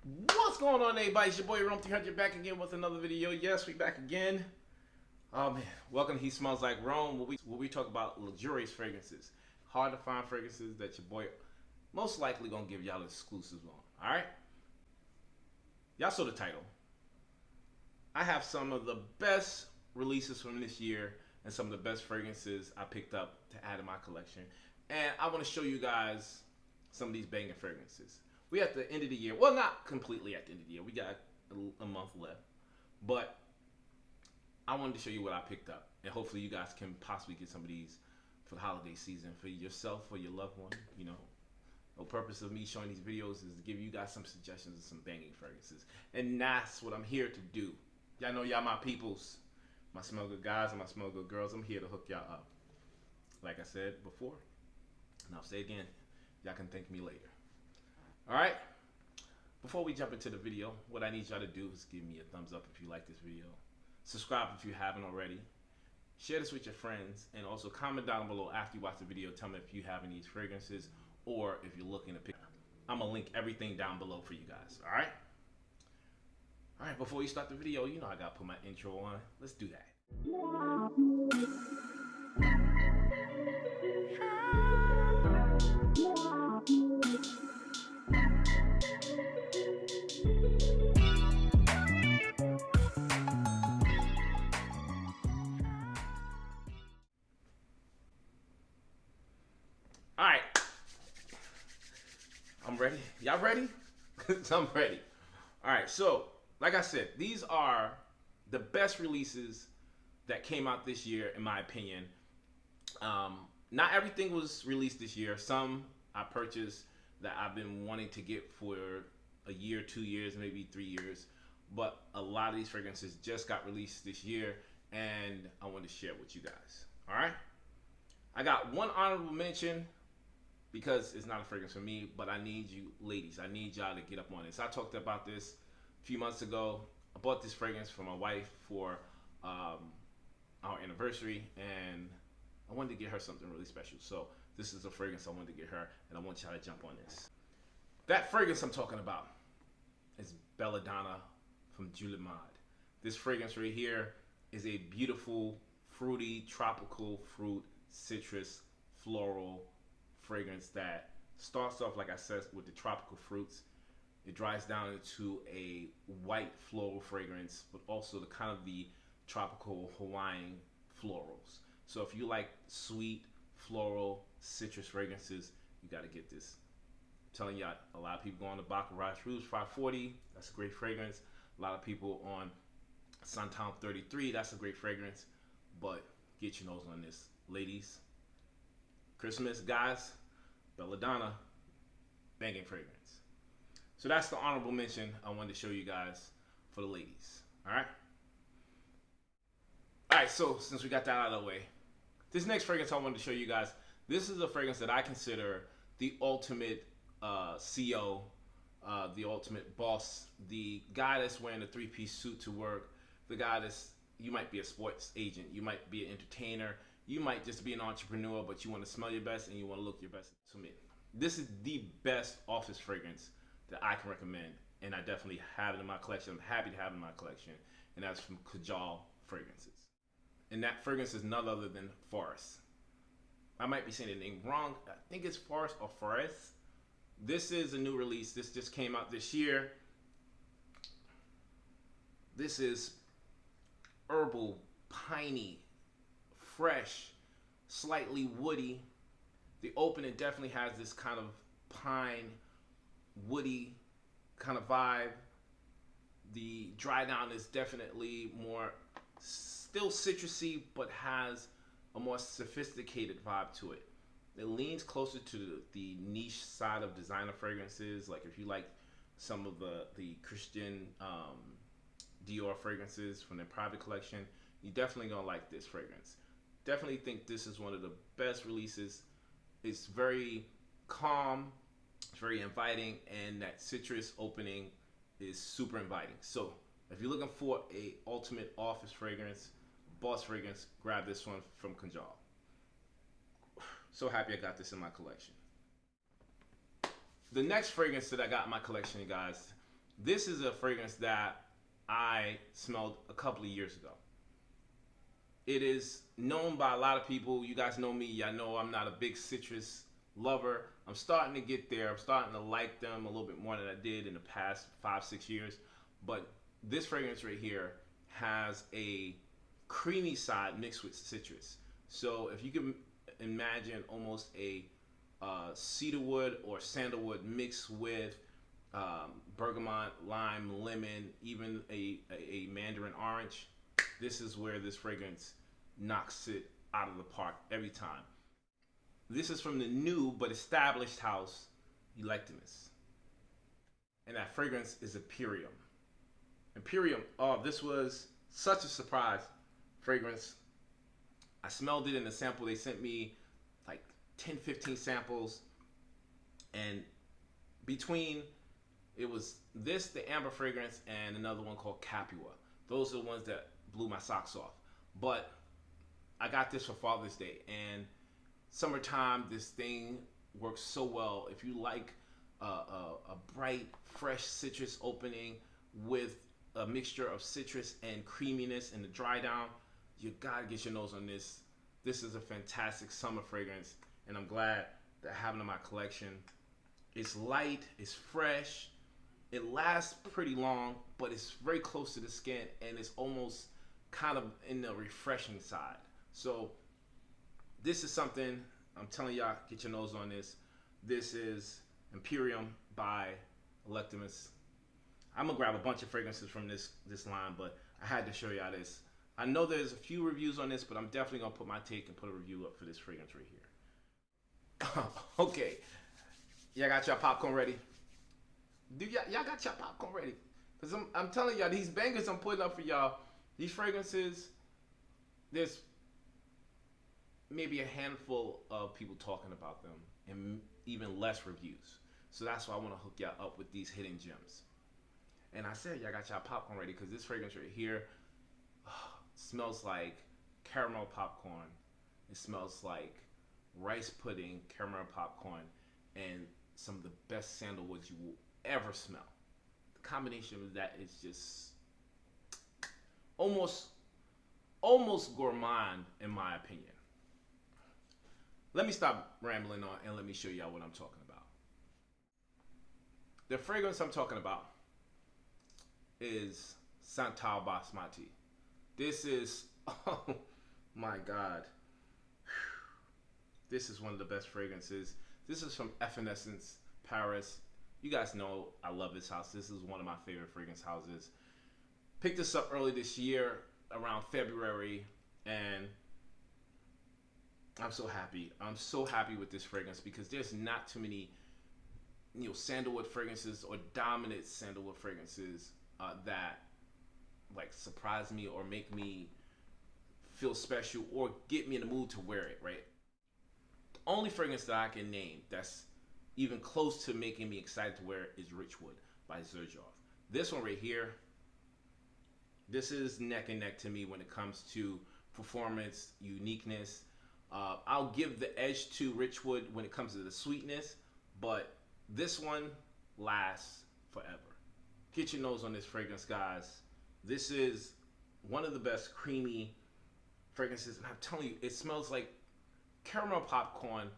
What's going on, everybody? It's your boy Rome 300 back again with another video. Yes, we back again. Oh man, welcome to He Smells Like Rome, where we talk about luxurious fragrances, hard to find fragrances that your boy most likely gonna give y'all exclusives on. All right, y'all saw the title. I have some of the best releases from this year and some of the best fragrances I picked up to add to my collection, and I want to show you guys some of these banging fragrances. We at the end of the year. Well, not completely at the end of the year. We got a month left. But I wanted to show you what I picked up. And hopefully you guys can possibly get some of these for the holiday season for yourself or your loved one. You know, the purpose of me showing these videos is to give you guys some suggestions of some banging fragrances. And that's what I'm here to do. Y'all know y'all my peoples. My smell good guys and my smell good girls. I'm here to hook y'all up. Like I said before, and I'll say it again, y'all can thank me later. Alright, before we jump into the video, what I need y'all to do is give me a thumbs up if you like this video. Subscribe if you haven't already. Share this with your friends, and also comment down below after you watch the video. Tell me if you have any of these fragrances or if you're looking to pick. I'm going to link everything down below for you guys. Alright? Alright, before you start the video, you know I got to put my intro on. Let's do that. Alright, I'm ready. Y'all ready? I'm ready. Alright, so, like I said, these are the best releases that came out this year, in my opinion. Not everything was released this year. Some I purchased that I've been wanting to get for a year, 2 years, maybe 3 years. But a lot of these fragrances just got released this year, and I want to share with you guys. Alright? I got one honorable mention, because it's not a fragrance for me, but I need you ladies, I need y'all to get up on this. I talked about this a few months ago. I bought this fragrance for my wife for our anniversary, and I wanted to get her something really special. So this is a fragrance I wanted to get her, and I want y'all to jump on this. That fragrance I'm talking about is Belladonna from Gourmand. This fragrance right here is a beautiful, fruity, tropical fruit, citrus, floral fragrance that starts off, like I said, with the tropical fruits. It dries down into a white floral fragrance, but also the kind of the tropical Hawaiian florals. So if you like sweet, floral, citrus fragrances, you got to get this. I'm telling you, a lot of people go on the Baccarat Rouge 540. That's a great fragrance. A lot of people on Santal 33. That's a great fragrance. But get your nose on this, ladies. Christmas, guys, Belladonna, banging fragrance. So that's the honorable mention I wanted to show you guys for the ladies. Alright? Alright, so since we got that out of the way, this next fragrance I wanted to show you guys, this is a fragrance that I consider the ultimate CO, the ultimate boss, the guy that's wearing a three-piece suit to work, the guy that's, you might be a sports agent, you might be an entertainer, you might just be an entrepreneur, but you want to smell your best and you want to look your best. To me, this is the best office fragrance that I can recommend, and I definitely have it in my collection. I'm happy to have it in my collection, and that's from Kajal Fragrances. And that fragrance is none other than Forest. I might be saying the name wrong. I think it's Forest or Forest. This is a new release. This just came out this year. This is herbal, piney, fresh, slightly woody. The opening definitely has this kind of pine, woody kind of vibe. The dry down is definitely more still citrusy, but has a more sophisticated vibe to it. It leans closer to the niche side of designer fragrances. Like if you like some of the Christian Dior fragrances from their private collection, you definitely gonna like this fragrance. Definitely think this is one of the best releases. It's very calm, it's very inviting, and that citrus opening is super inviting. So if you're looking for a ultimate office fragrance, boss fragrance, grab this one from Kajal. So happy I got this in my collection. The next fragrance that I got in my collection, you guys, This is a fragrance that I smelled a couple of years ago. It is known by a lot of people. You guys know me. I know I'm not a big citrus lover. I'm starting to get there. I'm starting to like them a little bit more than I did in the past 5-6 years. But this fragrance right here has a creamy side mixed with citrus. So if you can imagine almost a cedarwood or sandalwood mixed with bergamot, lime, lemon, even a mandarin orange, this is where this fragrance knocks it out of the park every time. This is from the new but established house, Electimus. And that fragrance is Imperium. Imperium, oh, this was such a surprise fragrance. I smelled it in the sample. They sent me like 10-15 samples. And between, it was this, the amber fragrance, and another one called Capua. Those are the ones that blew my socks off. But I got this for Father's Day, and summertime, this thing works so well. If you like a bright, fresh citrus opening with a mixture of citrus and creaminess in the dry down, you gotta get your nose on this. This is a fantastic summer fragrance, and I'm glad to have it in my collection. It's light, it's fresh, it lasts pretty long, but it's very close to the skin, and it's almost kind of in the refreshing side. So this is something I'm telling y'all, get your nose on this. This is Imperium by Electimus. I'm gonna grab a bunch of fragrances from this line, but I had to show y'all this. I know there's a few reviews on this, but I'm definitely gonna put my take and put a review up for this fragrance right here. Okay, y'all got y'all popcorn ready? Do y'all got y'all popcorn ready? Cause I'm telling y'all, these bangers I'm putting up for y'all, these fragrances, there's maybe a handful of people talking about them and even less reviews. So that's why I want to hook y'all up with these hidden gems. And I said y'all got y'all popcorn ready because this fragrance right here smells like caramel popcorn. It smells like rice pudding, caramel popcorn, and some of the best sandalwoods you will ever smell. The combination of that is just almost gourmand in my opinion. Let me stop rambling on and let me show y'all what I'm talking about. The fragrance I'm talking about is Santal Basmati. This is, oh my God. This is one of the best fragrances. This is from Evanescence, Paris. You guys know I love this house. This is one of my favorite fragrance houses. Picked this up early this year, around February, and I'm so happy. I'm so happy with this fragrance because there's not too many, sandalwood fragrances or dominant sandalwood fragrances that like surprise me or make me feel special or get me in the mood to wear it, right? The only fragrance that I can name that's even close to making me excited to wear it is Richwood by Xerjoff. This one right here, this is neck and neck to me when it comes to performance, uniqueness. I'll give the edge to Richwood when it comes to the sweetness, but this one lasts forever. Get your nose on this fragrance, guys. This is one of the best creamy fragrances, and I'm telling you, it smells like caramel popcorn,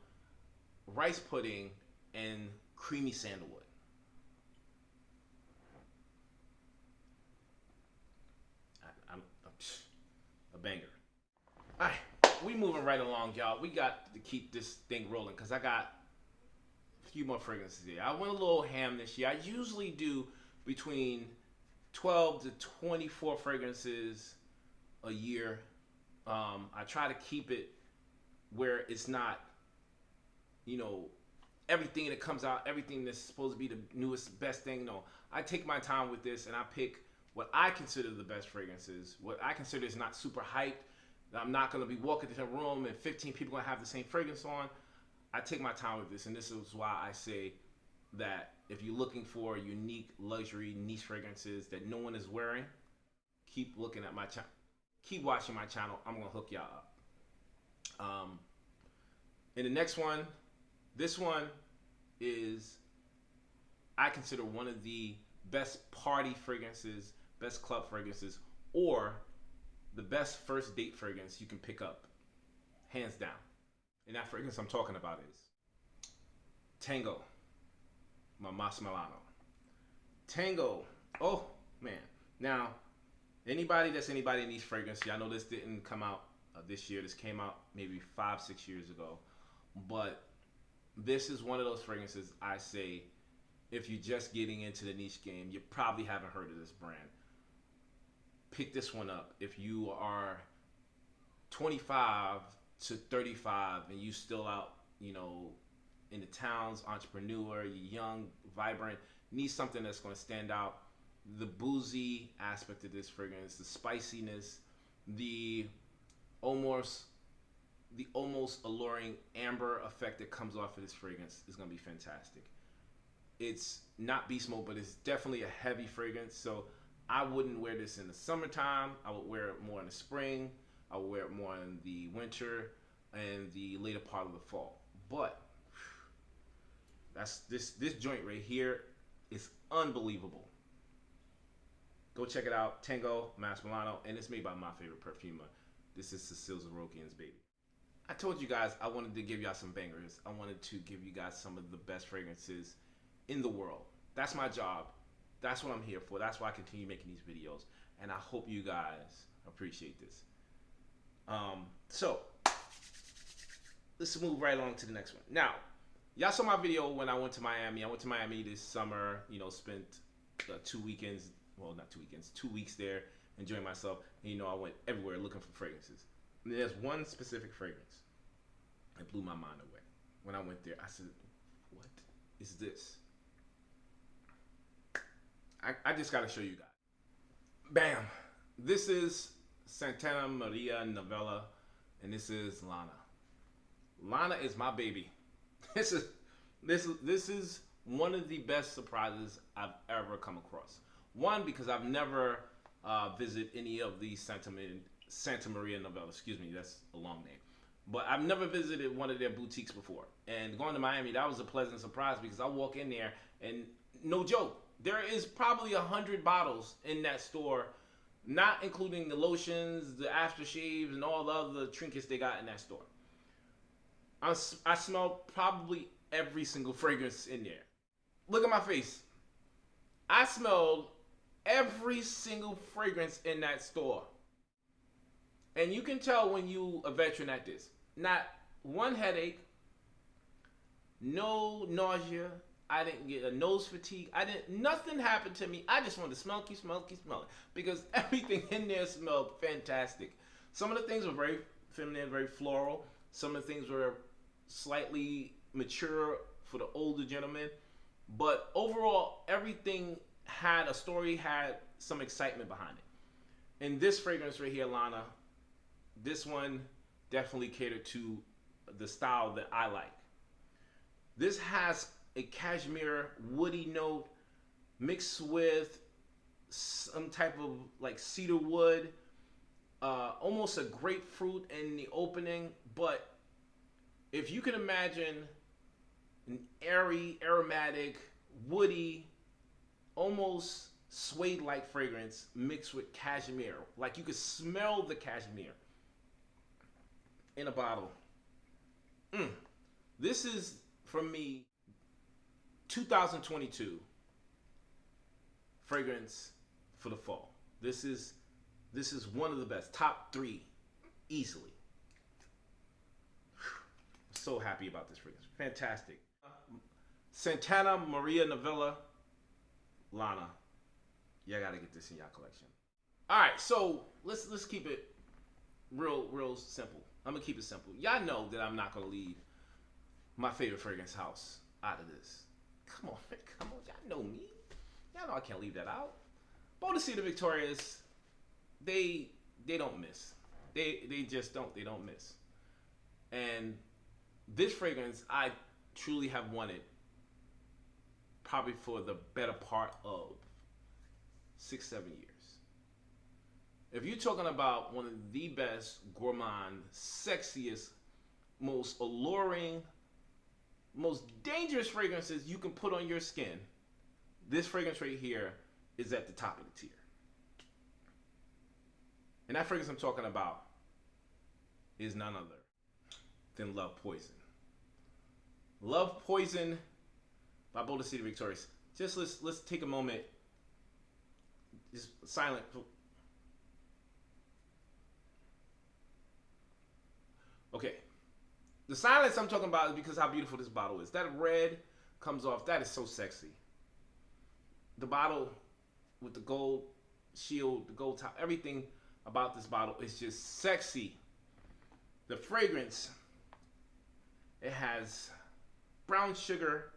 rice pudding, and creamy sandalwood. I'm a banger. All right. We moving right along, y'all. We got to keep this thing rolling because I got a few more fragrances here. I went a little ham this year. I usually do between 12 to 24 fragrances a year. I try to keep it where it's not, everything that comes out, everything that's supposed to be the newest, best thing. No, I take my time with this and I pick what I consider the best fragrances. What I consider is not super hyped. I'm not going to be walking into a room and 15 people going to have the same fragrance on. I take my time with this, and this is why I say that if you're looking for unique, luxury, niche fragrances that no one is wearing, keep looking at my channel. Keep watching my channel. I'm going to hook y'all up. And the next one, this one is, I consider one of the best party fragrances, best club fragrances, or the best first date fragrance you can pick up, hands down. And that fragrance I'm talking about is Tango, my Mas Milano. Tango, oh man. Now, anybody in these fragrances, y'all know this didn't come out this year. This came out maybe 5-6 years ago. But this is one of those fragrances I say, if you're just getting into the niche game, you probably haven't heard of this brand. Pick this one up. If you are 25 to 35 and you still out, you know, in the towns, entrepreneur, you're young, vibrant, need something that's going to stand out. The boozy aspect of this fragrance, the spiciness, the almost alluring amber effect that comes off of this fragrance is going to be fantastic. It's not beast mode, but it's definitely a heavy fragrance. So I wouldn't wear this in the summertime. I would wear it more in the spring. I would wear it more in the winter and the later part of the fall. But that's this joint right here is unbelievable. Go check it out. Tango Mas Milano, and it's made by my favorite perfumer. This is Cecile Zarokian's baby. I told you guys I wanted to give y'all some bangers. I wanted to give you guys some of the best fragrances in the world. That's my job. That's what I'm here for. That's why I continue making these videos. And I hope you guys appreciate this. So let's move right along to the next one. Now, y'all saw my video when I went to Miami. I went to Miami this summer, you know, spent 2 weekends, well, not 2 weekends, 2 weeks there, enjoying myself. And, you know, I went everywhere looking for fragrances. And there's one specific fragrance that blew my mind away. When I went there, I said, what is this? I just got to show you guys. Bam. This is Santa Maria Novella, and this is Lana. Lana is my baby. This is one of the best surprises I've ever come across. One, because I've never visited any of these Santa Maria Novella. Excuse me, that's a long name. But I've never visited one of their boutiques before. And going to Miami, that was a pleasant surprise because I walk in there and no joke, there is probably 100 bottles in that store, not including the lotions, the aftershaves, and all the other trinkets they got in that store. I smell probably every single fragrance in there. Look at my face. I smelled every single fragrance in that store. And you can tell when you a veteran at this. Not one headache, no nausea. I didn't get a nose fatigue. Nothing happened to me. I just wanted to smell it. Because everything in there smelled fantastic. Some of the things were very feminine, very floral. Some of the things were slightly mature for the older gentleman. But overall, everything had a story, had some excitement behind it. And this fragrance right here, Lana, this one definitely catered to the style that I like. This has a cashmere woody note mixed with some type of like cedar wood, almost a grapefruit in the opening. But if you can imagine an airy, aromatic, woody, almost suede-like fragrance mixed with cashmere, like you could smell the cashmere in a bottle. This is, for me, 2022 fragrance for the fall. This is one of the best, top 3 easily. So happy about this fragrance. Fantastic. Santa Maria Novella, Lana. You gotta get this in your collection. All right, so let's keep it real simple. I'm gonna keep it simple. Y'all know that I'm not gonna leave my favorite fragrance house out of this. Come on, man, come on. Y'all know me. Y'all know I can't leave that out. Bodicea Victorious, they don't miss. They just don't. They don't miss. And this fragrance, I truly have wanted probably for the better part of 6-7 years. If you're talking about one of the best gourmand, sexiest, most alluring, most dangerous fragrances you can put on your skin, This fragrance right here is at the top of the tier. And that fragrance I'm talking about is none other than Love Poison. Love Poison by Boulder City Victorious. Just let's take a moment. Just silent. Okay. The silence I'm talking about is because how beautiful this bottle is. That red comes off. That is so sexy. The bottle with the gold shield, the gold top, everything about this bottle is just sexy. The fragrance, it has brown sugar,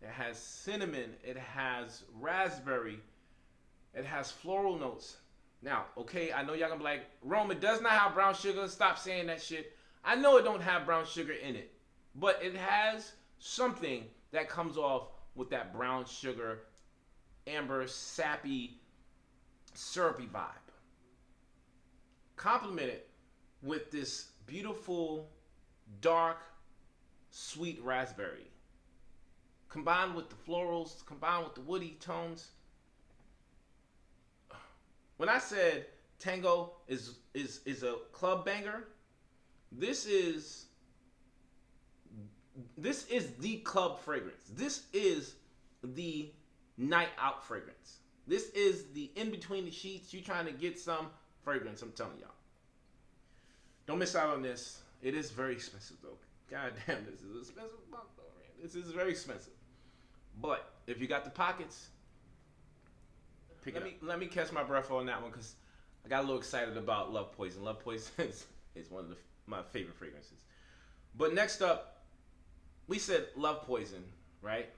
it has cinnamon, it has raspberry, it has floral notes. Now, okay, I know y'all gonna be like, Rome, it does not have brown sugar. Stop saying that shit. I know it don't have brown sugar in it, but it has something that comes off with that brown sugar, amber, sappy, syrupy vibe. Complemented with this beautiful, dark, sweet raspberry. Combined with the florals, combined with the woody tones. When I said Tango is a club banger, this is the club fragrance. This is the night out fragrance. This is the in between the sheets, you trying to get some fragrance, I'm telling y'all. Don't miss out on this. It is very expensive though. God damn, this is expensive box though, man. This is very expensive. But if you got the pockets, pick it up. Let me catch my breath on that one because I got a little excited about Love Poison. Love Poison is one of my favorite fragrances. But next up, we said Love Poison, right?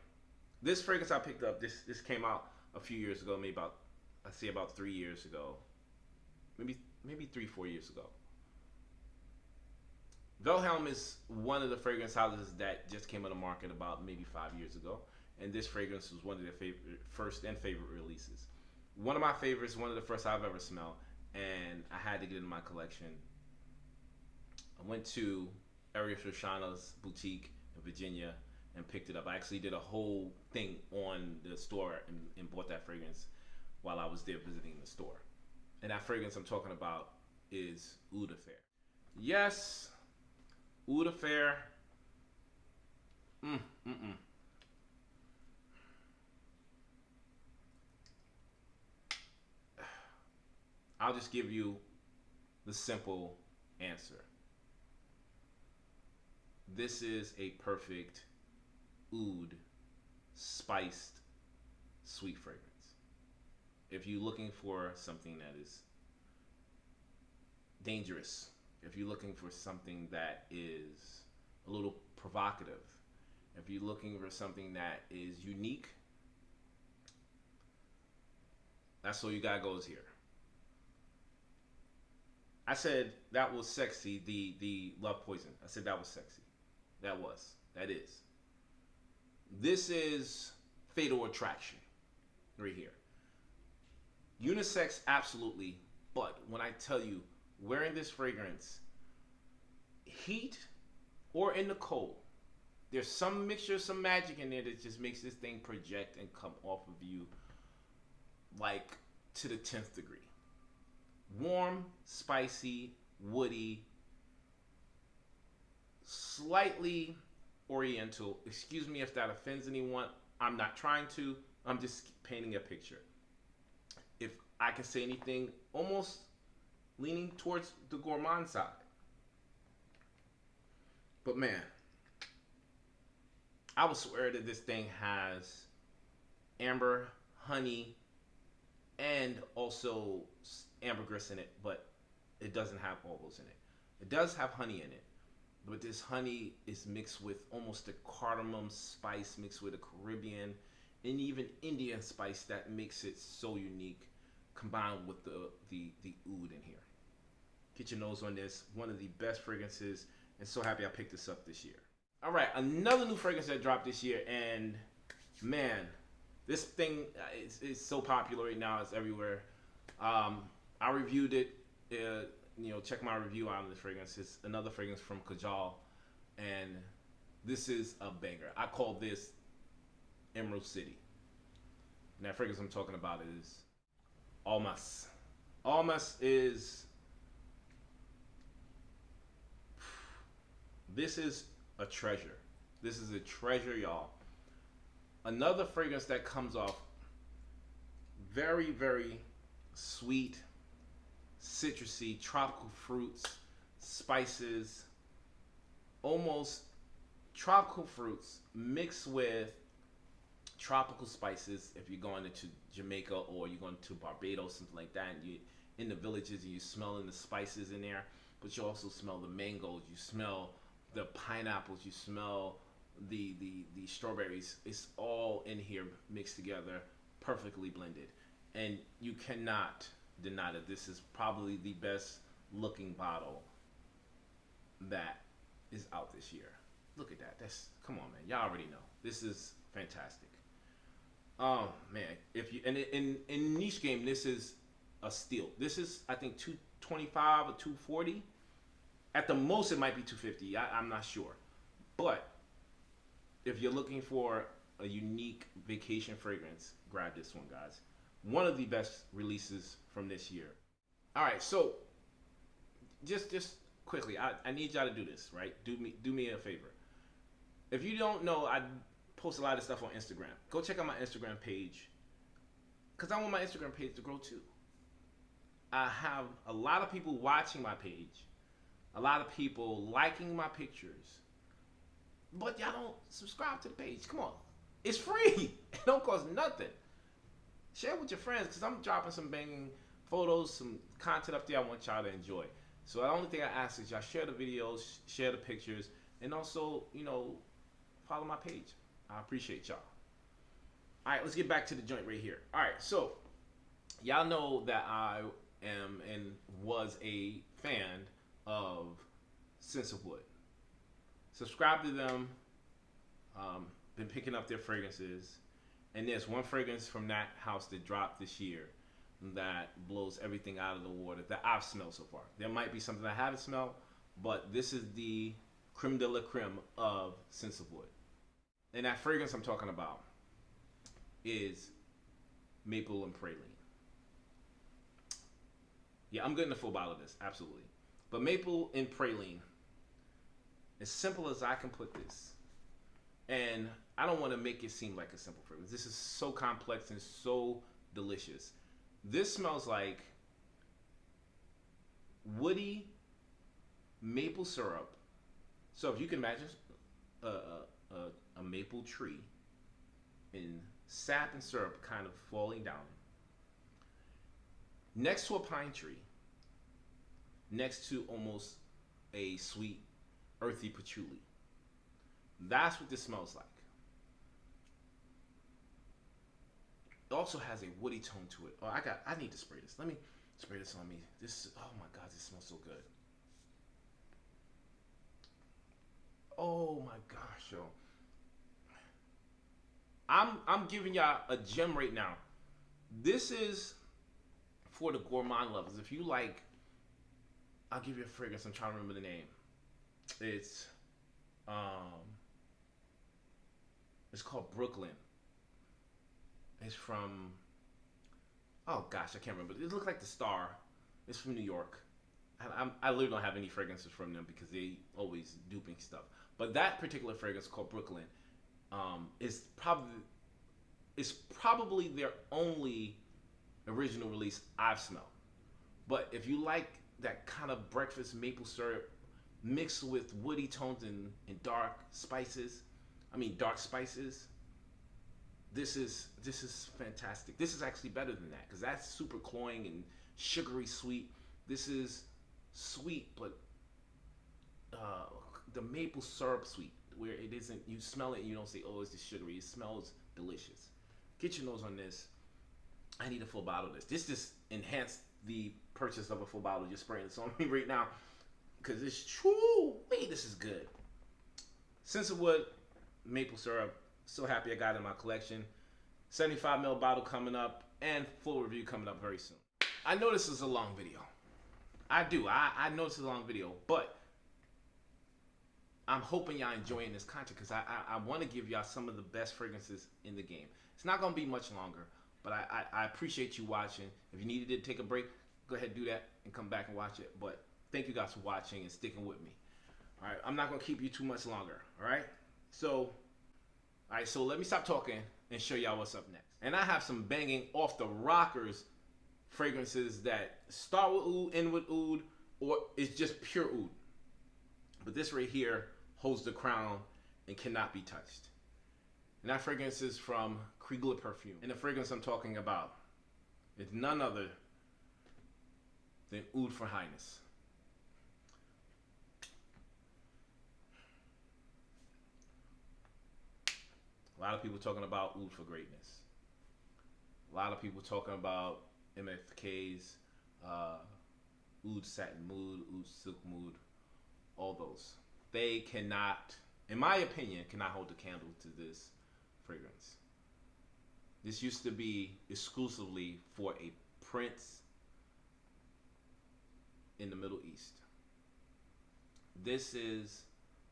This fragrance I picked up, this came out a few years ago, maybe about 3 years ago. Maybe 3-4 years ago. Wilhelm is one of the fragrance houses that just came on the market about maybe 5 years ago. And this fragrance was one of their first and favorite releases. One of my favorites, one of the first I've ever smelled. And I had to get it in my collection. I went to Ariel Shoshana's boutique in Virginia and picked it up. I actually did a whole thing on the store and bought that fragrance while I was there visiting the store. And that fragrance I'm talking about is Eau de Fer. Yes, Eau de Fer. I'll just give you the simple answer. This is a perfect oud spiced sweet fragrance. If you're looking for something that is dangerous, if you're looking for something that is a little provocative, if you're looking for something that is unique, that's all you got goes here. I said that was sexy, the Love Poison. I said that was sexy. That is. This is Fatal Attraction right here. Unisex, absolutely. But when I tell you, wearing this fragrance, heat or in the cold, there's some mixture, some magic in there that just makes this thing project and come off of you like to the 10th degree. Warm, spicy, woody, slightly oriental. Excuse me if that offends anyone. I'm not trying to. I'm just painting a picture. If I can say anything, almost leaning towards the Gourmand side. But man, I would swear that this thing has amber, honey, and also ambergris in it, but it doesn't have all those in it. It does have honey in it, but this honey is mixed with almost a cardamom spice mixed with a Caribbean and even Indian spice that makes it so unique, combined with the oud in here. Get your nose on this. One of the best fragrances, and so happy I picked this up this year. All right, another new fragrance that dropped this year, and man, this thing is so popular right now. It's everywhere. I reviewed it. Check my review on this fragrance. It's another fragrance from Kajal, and this is a banger. I call this Emerald City. And that fragrance I'm talking about is Almas. Almas is, this is a treasure. This is a treasure, y'all. Another fragrance that comes off very, very sweet, citrusy, tropical fruits, spices, almost tropical fruits mixed with tropical spices. If you're going into Jamaica or you're going to Barbados, something like that, and you in the villages and you smelling the spices in there, but you also smell the mangoes, you smell the pineapples, you smell the strawberries. It's all in here mixed together, perfectly blended, and you cannot deny that this is probably the best looking bottle that is out this year. Look at that. That's, come on, man. Y'all already know. This is fantastic. Oh man, if you, and in niche game, this is a steal. This is, I think, 225 or 240. At the most, it might be 250. I'm not sure, but if you're looking for a unique vacation fragrance, grab this one, guys. One of the best releases from this year. All right, so just quickly, I need y'all to do this, right? Do me a favor. If you don't know, I post a lot of stuff on Instagram. Go check out my Instagram page, because I want my Instagram page to grow too. I have a lot of people watching my page, a lot of people liking my pictures, but y'all don't subscribe to the page. Come on. It's free. It don't cost nothing. Share it with your friends, because I'm dropping some banging photos, some content up there I want y'all to enjoy. So the only thing I ask is y'all share the videos, share the pictures, and also, follow my page. I appreciate y'all. All right, let's get back to the joint right here. All right, so y'all know that I am and was a fan of Sense of Wood. Subscribe to them. Been picking up their fragrances. And there's one fragrance from that house that dropped this year that blows everything out of the water that I've smelled so far. There might be something I haven't smelled, but this is the creme de la creme of Sense of Wood. And that fragrance I'm talking about is maple and praline. Yeah, I'm getting a full bottle of this, absolutely. But maple and praline, as simple as I can put this, and I don't want to make it seem like a simple fragrance. This is so complex and so delicious. This smells like woody maple syrup. So if you can imagine a maple tree in sap and syrup kind of falling down next to a pine tree, next to almost a sweet earthy patchouli. That's what this smells like. It also has a woody tone to it. Oh, I need to spray this. Let me spray this on me. Oh my God, this smells so good. Oh my gosh, yo. I'm giving y'all a gem right now. This is for the gourmand lovers. If you like, I'll give you a fragrance. I'm trying to remember the name. It's called Brooklyn. It's from, oh gosh, I can't remember. It looks like the Star. It's from New York. I literally don't have any fragrances from them because they always duping stuff. But that particular fragrance called Brooklyn is probably their only original release I've smelled. But if you like that kind of breakfast maple syrup mixed with woody tones and dark spices, this is fantastic. This is actually better than that because that's super cloying and sugary sweet. This is sweet, but the maple syrup sweet, where it isn't, you smell it and you don't say, oh, it's just sugary. It smells delicious. Get your nose on this. I need a full bottle of this. This just enhanced the purchase of a full bottle. Just spraying this on me right now because it's true. Wait, this is good. Sense of Wood, maple syrup. So happy I got it in my collection. 75 ml bottle coming up and full review coming up very soon. I know this is a long video. I do. I know this is a long video, but I'm hoping y'all enjoying this content because I want to give y'all some of the best fragrances in the game. It's not going to be much longer, But I appreciate you watching. If you needed to take a break, go ahead and do that and come back and watch it. But thank you guys for watching and sticking with me. All right, I'm not gonna keep you too much longer. All right, so let me stop talking and show y'all what's up next. And I have some banging off the rockers fragrances that start with oud, end with oud, or it's just pure oud. But this right here holds the crown and cannot be touched. And that fragrance is from Kriegler Perfume. And the fragrance I'm talking about is none other than Oud for Highness. A lot of people talking about Oud for Greatness. A lot of people talking about MFK's Oud Satin Mood, Oud Silk Mood, all those. They cannot, in my opinion, cannot hold a candle to this fragrance. This used to be exclusively for a prince in the Middle East. This is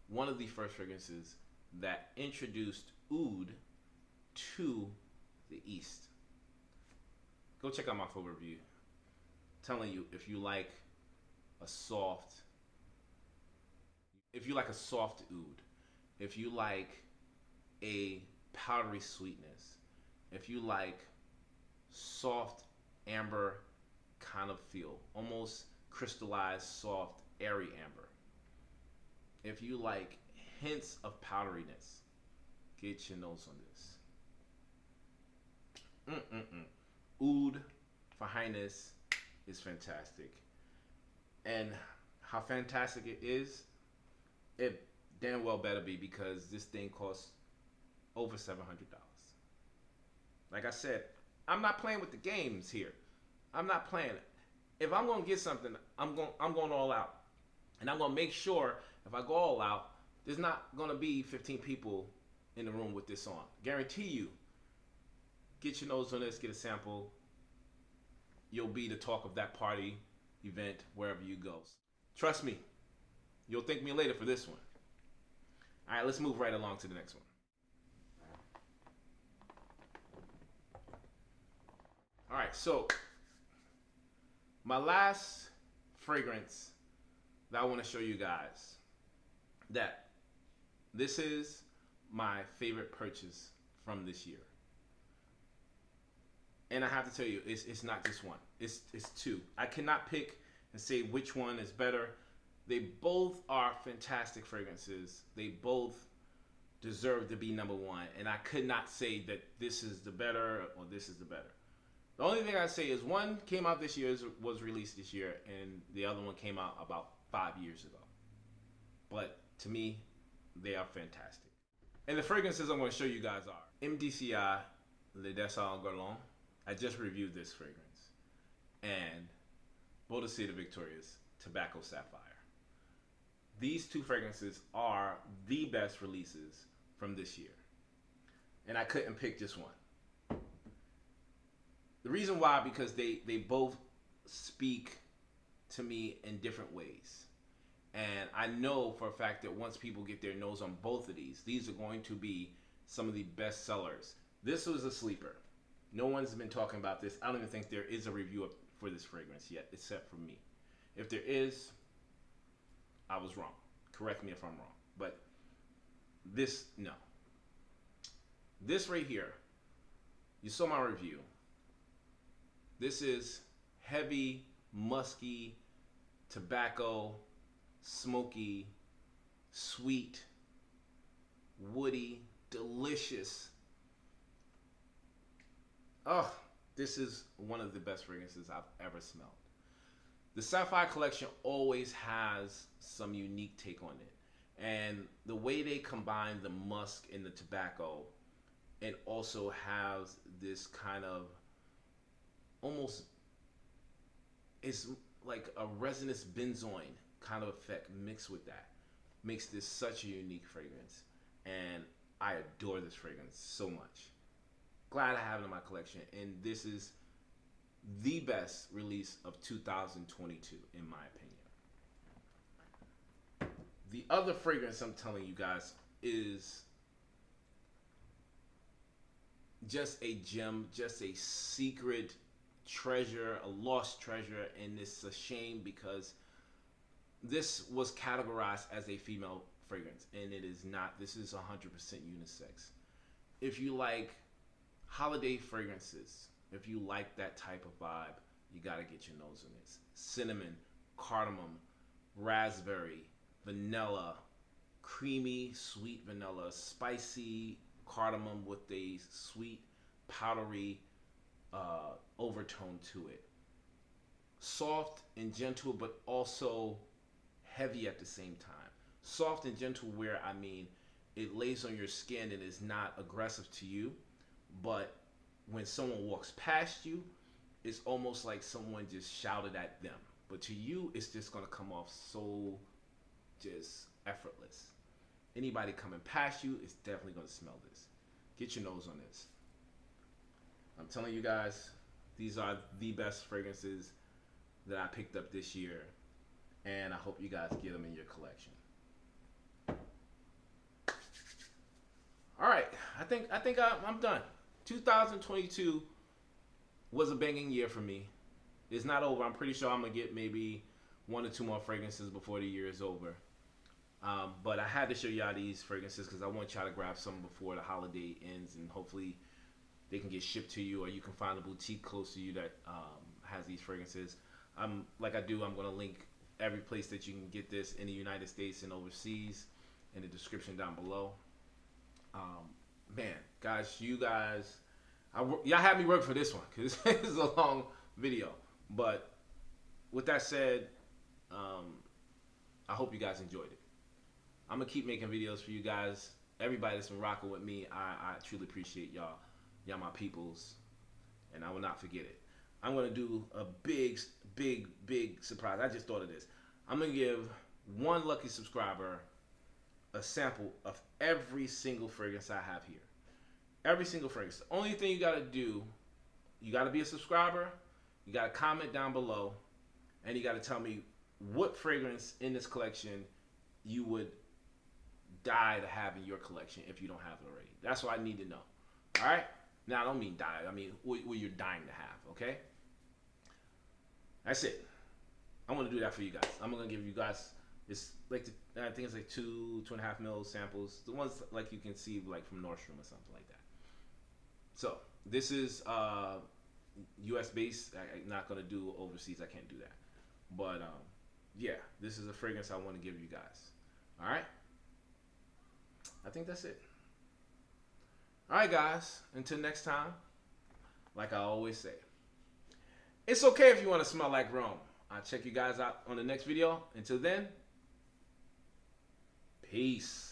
one of the first fragrances that introduced oud to the East. Go check out my full review. I'm telling you, if you like a soft oud, if you like a powdery sweetness, if you like soft amber kind of feel, almost crystallized, soft, airy amber, if you like hints of powderiness, get your nose on this. Oud for Highness is fantastic. And how fantastic it is, it damn well better be, because this thing costs over $700. Like I said, I'm not playing with the games here. I'm not playing. If I'm gonna get something, I'm going all out. And I'm gonna make sure if I go all out, there's not gonna be 15 people in the room with this on. Guarantee you, get your nose on this, get a sample. You'll be the talk of that party, event, wherever you go. Trust me, you'll thank me later for this one. All right, let's move right along to the next one. All right, so my last fragrance that I want to show you guys, that this is my favorite purchase from this year. And I have to tell you, it's not just one. It's two. I cannot pick and say which one is better. They both are fantastic fragrances. They both deserve to be number one. And I could not say that this is the better or this is the better. The only thing I say is one came out this year, was released this year, and the other one came out about 5 years ago. But to me, they are fantastic. And the fragrances I'm going to show you guys are MDCI Le Dessin Gourmand. I just reviewed this fragrance. And Bodicea Victoria's Tobacco Sapphire. These two fragrances are the best releases from this year. And I couldn't pick just one. The reason why, because they both speak to me in different ways. And I know for a fact that once people get their nose on both of these are going to be some of the best sellers. This was a sleeper. No one's been talking about this. I don't even think there is a review for this fragrance yet, except for me. If there is, I was wrong. Correct me if I'm wrong. But this, no. This right here, you saw my review. This is heavy, musky, tobacco, smoky, sweet, woody, delicious. Oh, this is one of the best fragrances I've ever smelled. The Sapphire collection always has some unique take on it. And the way they combine the musk and the tobacco, it also has this kind of almost, it's like a resinous benzoin kind of effect mixed with that. Makes this such a unique fragrance. And I adore this fragrance so much. Glad I have it in my collection. And this is the best release of 2022, in my opinion. The other fragrance I'm telling you guys is just a gem, just a secret treasure, a lost treasure, and it's a shame because this was categorized as a female fragrance, and it is not. This is 100% unisex. If you like holiday fragrances, if you like that type of vibe, you gotta get your nose on this. Cinnamon, cardamom, raspberry, vanilla, creamy, sweet vanilla, spicy cardamom with a sweet, powdery overtone to it. Soft and gentle, but also heavy at the same time. Soft and gentle, where I mean it lays on your skin and is not aggressive to you, but when someone walks past you, it's almost like someone just shouted at them. But to you, it's just gonna come off so just effortless. Anybody coming past you is definitely gonna smell this. Get your nose on this. I'm telling you guys, these are the best fragrances that I picked up this year, and I hope you guys get them in your collection. All right, I think I'm done. 2022 was a banging year for me. It's not over. I'm pretty sure I'm gonna get maybe 1 or 2 more fragrances before the year is over. But I had to show y'all these fragrances because I want y'all to grab some before the holiday ends, and hopefully they can get shipped to you, or you can find a boutique close to you that has these fragrances. Like I do, I'm gonna link every place that you can get this in the United States and overseas in the description down below. Man, guys, y'all had me work for this one because this is a long video. But with that said, I hope you guys enjoyed it. I'm gonna keep making videos for you guys. Everybody that's been rocking with me, I truly appreciate y'all. Y'all my peoples, and I will not forget it. I'm gonna do a big surprise. I just thought of this. I'm gonna give one lucky subscriber a sample of every single fragrance I have here. Every single fragrance. The only thing you gotta do, you gotta be a subscriber, you gotta comment down below, and you gotta tell me what fragrance in this collection you would die to have in your collection if you don't have it already. That's what I need to know. Alright? Now I don't mean die, I mean what you're dying to have, okay? That's it. I'm gonna do that for you guys. I'm gonna give you guys, it's like I think it's like 2.5 mil samples. The ones like you can see like from Nordstrom or something like that. So this is US based. I'm not gonna do overseas. I can't do that. But yeah, this is a fragrance I want to give you guys. All right. I think that's it. All right, guys. Until next time, like I always say, it's okay if you want to smell like Rome. I'll check you guys out on the next video. Until then, peace.